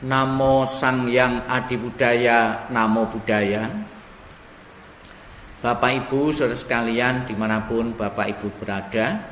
Namo Sang Hyang Adibudaya, Namo Buddhaya. Bapak Ibu, saudara sekalian dimanapun Bapak Ibu berada,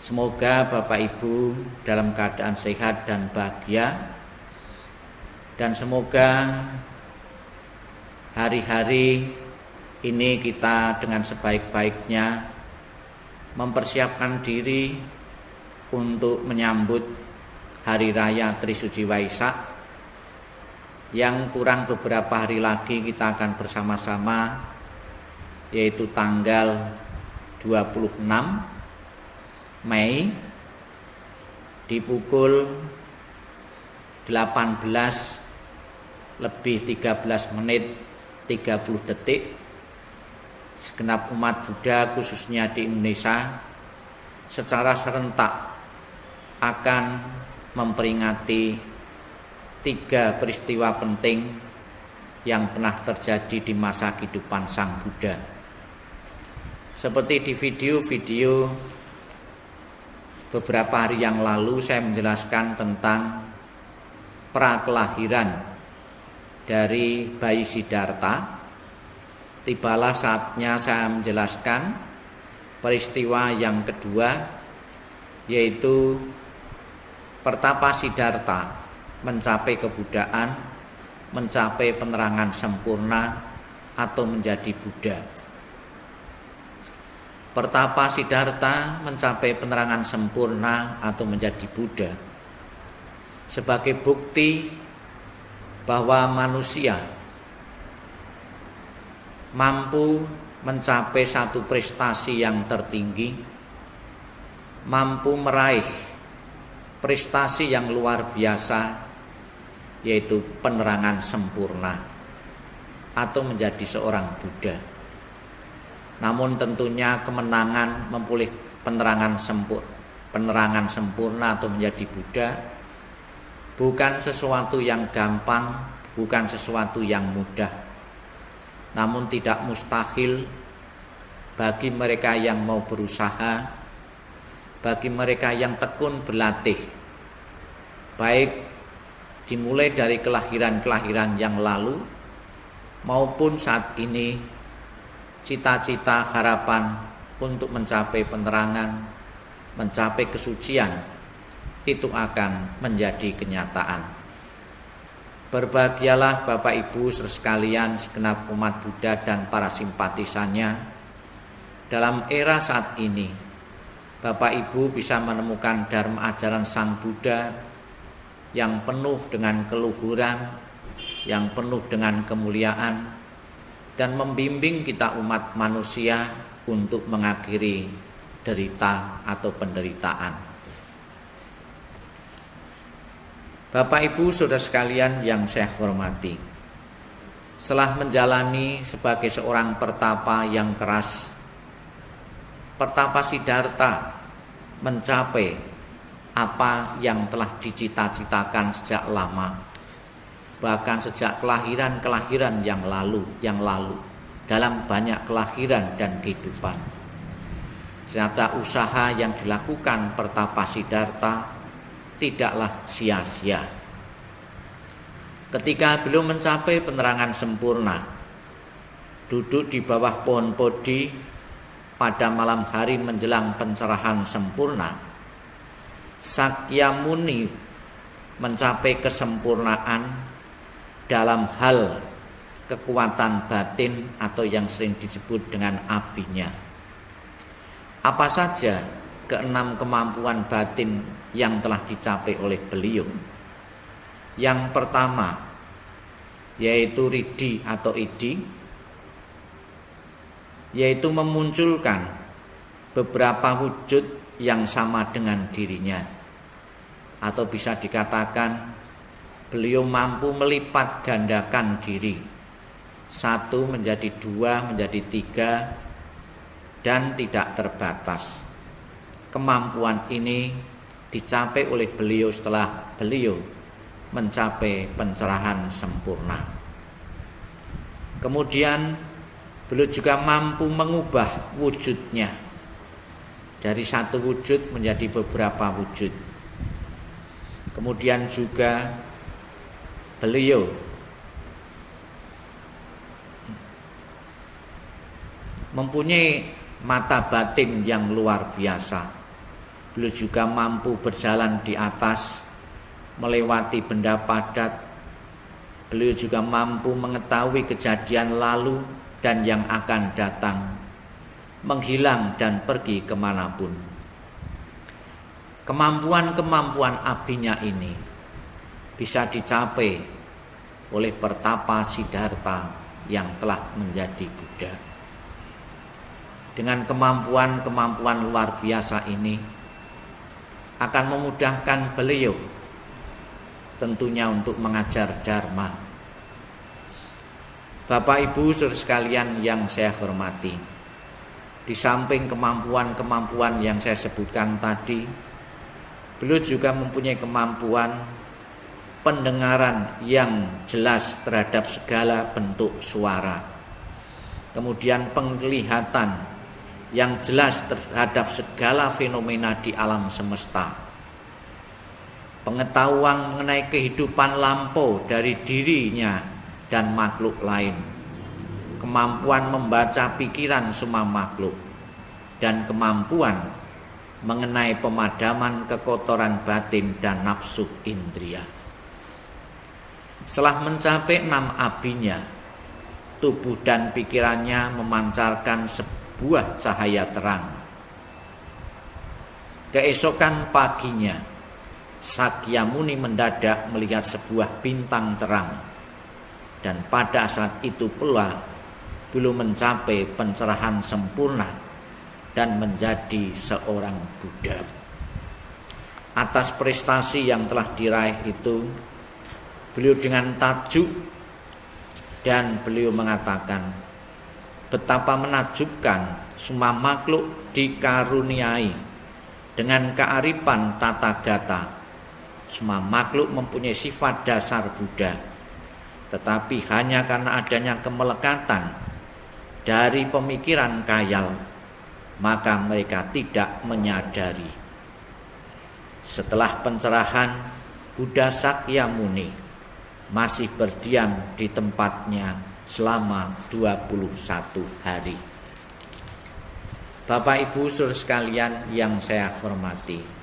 semoga Bapak Ibu dalam keadaan sehat dan bahagia, dan semoga hari-hari ini kita dengan sebaik-baiknya mempersiapkan diri untuk menyambut Hari Raya Trisuci Waisak yang kurang beberapa hari lagi kita akan bersama-sama, yaitu tanggal 26 Mei di pukul 18 lebih 13 menit 30 detik segenap umat Buddha khususnya di Indonesia secara serentak akan memperingati 3 peristiwa penting yang pernah terjadi di masa kehidupan Sang Buddha. Seperti di video-video beberapa hari yang lalu saya menjelaskan tentang prakelahiran dari bayi Siddhartha. Tibalah saatnya saya menjelaskan peristiwa yang kedua, yaitu Pertapa Siddhartha mencapai kebuddhaan, mencapai penerangan sempurna atau menjadi Buddha. Pertapa Siddhartha mencapai penerangan sempurna atau menjadi Buddha sebagai bukti bahwa manusia mampu mencapai satu prestasi yang tertinggi, mampu meraih prestasi yang luar biasa, yaitu penerangan sempurna atau menjadi seorang Buddha. Namun tentunya kemenangan memperoleh penerangan sempurna atau menjadi Buddha bukan sesuatu yang gampang, bukan sesuatu yang mudah. Namun tidak mustahil bagi mereka yang mau berusaha, bagi mereka yang tekun berlatih, baik dimulai dari kelahiran-kelahiran yang lalu maupun saat ini, cita-cita harapan untuk mencapai penerangan, mencapai kesucian itu akan menjadi kenyataan. Berbahagialah Bapak Ibu sekalian, segenap umat Buddha dan para simpatisannya. Dalam era saat ini, Bapak Ibu bisa menemukan dharma ajaran Sang Buddha yang penuh dengan keluhuran, yang penuh dengan kemuliaan, dan membimbing kita umat manusia untuk mengakhiri derita atau penderitaan. Bapak Ibu saudara sekalian yang saya hormati, setelah menjalani sebagai seorang pertapa yang keras, Pertapa Siddhartha mencapai apa yang telah dicita-citakan sejak lama, bahkan sejak kelahiran-kelahiran yang lalu, dalam banyak kelahiran dan kehidupan. Ternyata usaha yang dilakukan Pertapa Siddhartha tidaklah sia-sia. Ketika belum mencapai penerangan sempurna, duduk di bawah pohon Bodhi pada malam hari menjelang pencerahan sempurna, Sakyamuni mencapai kesempurnaan dalam hal kekuatan batin atau yang sering disebut dengan abinya. Apa saja keenam kemampuan batin yang telah dicapai oleh beliau? Yang pertama yaitu Riddhi atau Iddhi, yaitu memunculkan beberapa wujud yang sama dengan dirinya, atau bisa dikatakan beliau mampu melipat gandakan diri, 1 menjadi 2 menjadi 3 dan tidak terbatas. Kemampuan ini dicapai oleh beliau setelah beliau mencapai pencerahan sempurna. Kemudian beliau juga mampu mengubah wujudnya dari satu wujud menjadi beberapa wujud. Kemudian juga Beliau mempunyai mata batin yang luar biasa. Beliau juga mampu berjalan di atas, melewati benda padat. Beliau juga mampu mengetahui kejadian lalu dan yang akan datang, menghilang dan pergi kemanapun. Kemampuan-kemampuan abinya ini bisa dicapai oleh Pertapa Siddhartha yang telah menjadi Buddha. Dengan kemampuan-kemampuan luar biasa ini akan memudahkan beliau tentunya untuk mengajar Dharma. Bapak Ibu saudara sekalian yang saya hormati, di samping kemampuan-kemampuan yang saya sebutkan tadi, beliau juga mempunyai kemampuan pendengaran yang jelas terhadap segala bentuk suara. Kemudian penglihatan yang jelas terhadap segala fenomena di alam semesta. Pengetahuan mengenai kehidupan lampau dari dirinya dan makhluk lain. Kemampuan membaca pikiran semua makhluk. Dan kemampuan mengenai pemadaman kekotoran batin dan nafsu indria. Setelah mencapai 6 abinya, tubuh dan pikirannya memancarkan sebuah cahaya terang. Keesokan paginya, Sakyamuni mendadak melihat sebuah bintang terang, dan pada saat itu pula belum mencapai pencerahan sempurna dan menjadi seorang Buddha. Atas prestasi yang telah diraih itu, beliau dengan tajuk dan beliau mengatakan, betapa menakjubkan semua makhluk dikaruniai dengan kearifan tata gata. Semua makhluk mempunyai sifat dasar Buddha, tetapi hanya karena adanya kemelekatan dari pemikiran khayal, maka mereka tidak menyadari. Setelah pencerahan, Buddha Sakyamuni masih berdiam di tempatnya selama 21 hari. Bapak Ibu saudara sekalian yang saya hormati,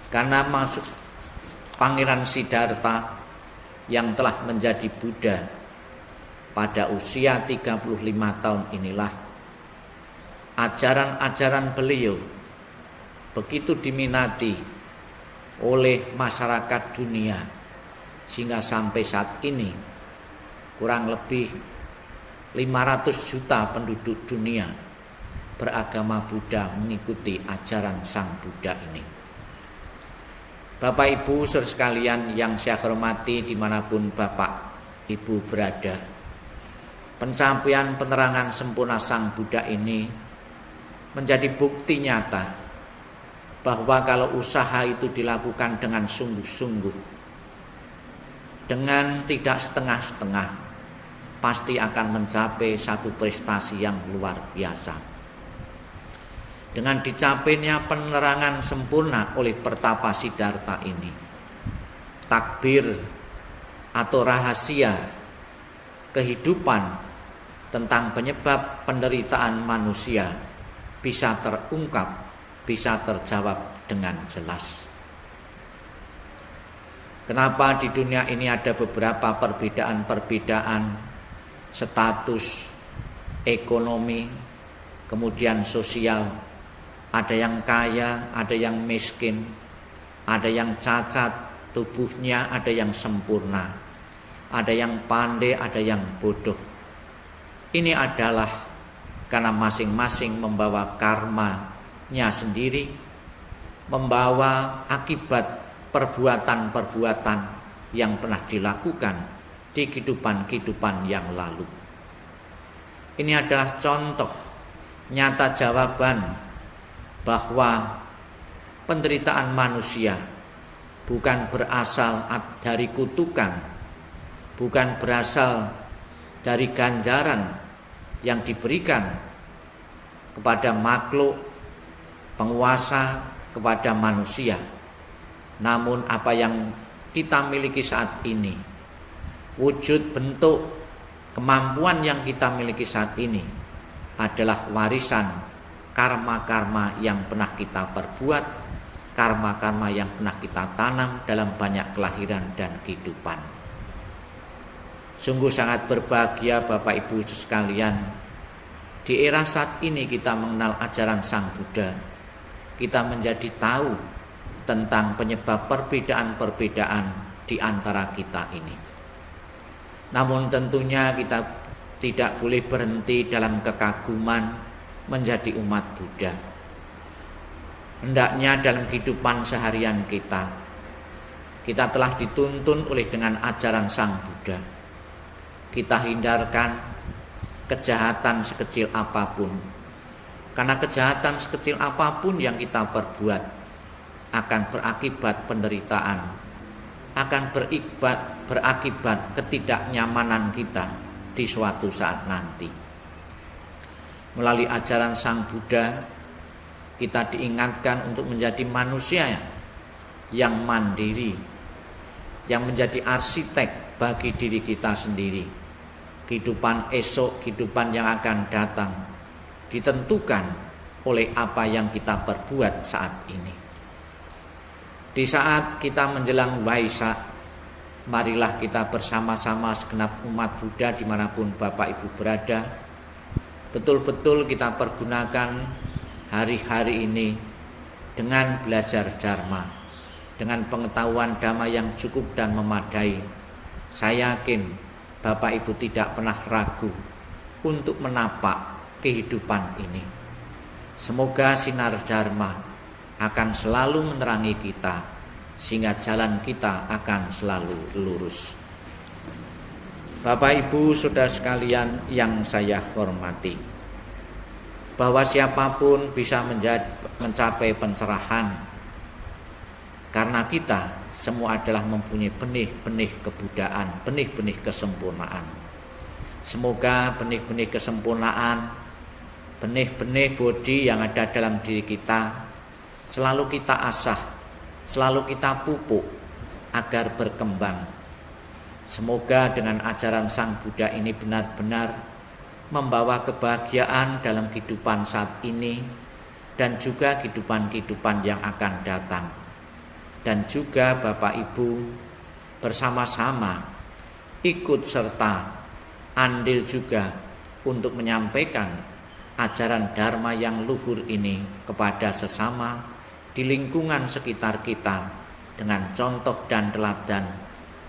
karena masuk Pangeran Siddhartha yang telah menjadi Buddha pada usia 35 tahun inilah, ajaran-ajaran beliau begitu diminati oleh masyarakat dunia, sehingga sampai saat ini kurang lebih 500 juta penduduk dunia beragama Buddha mengikuti ajaran Sang Buddha ini. Bapak Ibu saudara sekalian yang saya hormati dimanapun Bapak Ibu berada, pencapaian penerangan sempurna Sang Buddha ini menjadi bukti nyata bahwa kalau usaha itu dilakukan dengan sungguh-sungguh, dengan tidak setengah-setengah, pasti akan mencapai satu prestasi yang luar biasa. Dengan dicapainya penerangan sempurna oleh Pertapa Siddhartha ini, takbir atau rahasia kehidupan tentang penyebab penderitaan manusia bisa terungkap, bisa terjawab dengan jelas. Kenapa di dunia ini ada beberapa perbedaan-perbedaan status ekonomi, kemudian sosial. Ada yang kaya, ada yang miskin, ada yang cacat tubuhnya, ada yang sempurna, ada yang pandai, ada yang bodoh. Ini adalah karena masing-masing membawa karmanya sendiri, membawa akibat perbuatan-perbuatan yang pernah dilakukan di kehidupan-kehidupan yang lalu. Ini adalah contoh nyata jawaban bahwa penderitaan manusia bukan berasal dari kutukan, bukan berasal dari ganjaran yang diberikan kepada makhluk penguasa, kepada manusia. Namun apa yang kita miliki saat ini, wujud bentuk kemampuan yang kita miliki saat ini adalah warisan karma-karma yang pernah kita perbuat, karma-karma yang pernah kita tanam dalam banyak kelahiran dan kehidupan. Sungguh sangat berbahagia Bapak Ibu sekalian, di era saat ini kita mengenal ajaran Sang Buddha. Kita menjadi tahu tentang penyebab perbedaan-perbedaan di antara kita ini. Namun tentunya kita tidak boleh berhenti dalam kekaguman menjadi umat Buddha. Hendaknya dalam kehidupan seharian kita telah dituntun oleh dengan ajaran Sang Buddha. Kita hindarkan kejahatan sekecil apapun, karena kejahatan sekecil apapun yang kita perbuat akan berakibat penderitaan, akan berakibat ketidaknyamanan kita di suatu saat nanti. Melalui ajaran Sang Buddha, kita diingatkan untuk menjadi manusia yang mandiri, yang menjadi arsitek bagi diri kita sendiri. Kehidupan esok, kehidupan yang akan datang ditentukan oleh apa yang kita perbuat saat ini. Di saat kita menjelang Waisak, marilah kita bersama-sama segenap umat Buddha dimanapun Bapak Ibu berada, betul-betul kita pergunakan hari-hari ini dengan belajar Dharma, dengan pengetahuan Dhamma yang cukup dan memadai. Saya yakin Bapak Ibu tidak pernah ragu untuk menapak kehidupan ini. Semoga sinar Dharma akan selalu menerangi kita, sehingga jalan kita akan selalu lurus. Bapak Ibu saudara sekalian yang saya hormati, bahwa siapapun bisa mencapai pencerahan, karena kita semua adalah mempunyai benih-benih kebudayaan, benih-benih kesempurnaan. Semoga benih-benih kesempurnaan, benih-benih bodi yang ada dalam diri kita selalu kita asah, selalu kita pupuk agar berkembang. Semoga dengan ajaran Sang Buddha ini benar-benar membawa kebahagiaan dalam kehidupan saat ini dan juga kehidupan-kehidupan yang akan datang. Dan juga Bapak Ibu bersama-sama ikut serta andil juga untuk menyampaikan ajaran Dharma yang luhur ini kepada sesama di lingkungan sekitar kita dengan contoh dan teladan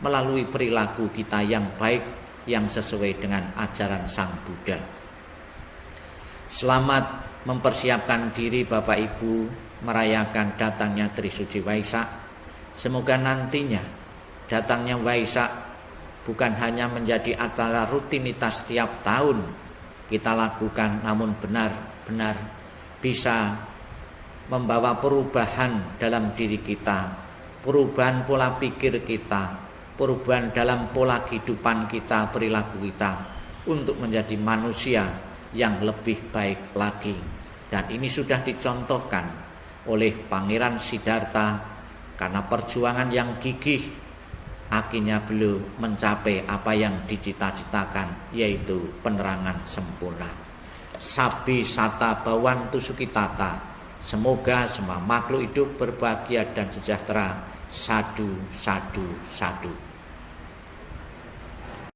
melalui perilaku kita yang baik yang sesuai dengan ajaran Sang Buddha. Selamat mempersiapkan diri Bapak Ibu merayakan datangnya Trisuci Waisak. Semoga nantinya datangnya Waisak bukan hanya menjadi acara rutinitas setiap tahun kita lakukan, namun benar-benar bisa membawa perubahan dalam diri kita, perubahan pola pikir kita, perubahan dalam pola kehidupan kita, perilaku kita, untuk menjadi manusia yang lebih baik lagi. Dan ini sudah dicontohkan oleh Pangeran Siddhartha, karena perjuangan yang gigih akhirnya beliau mencapai apa yang dicita-citakan, yaitu penerangan sempurna. Sabi sata bawantu sukitata, semoga semua makhluk hidup berbahagia dan sejahtera. Sadu, sadu, sadu.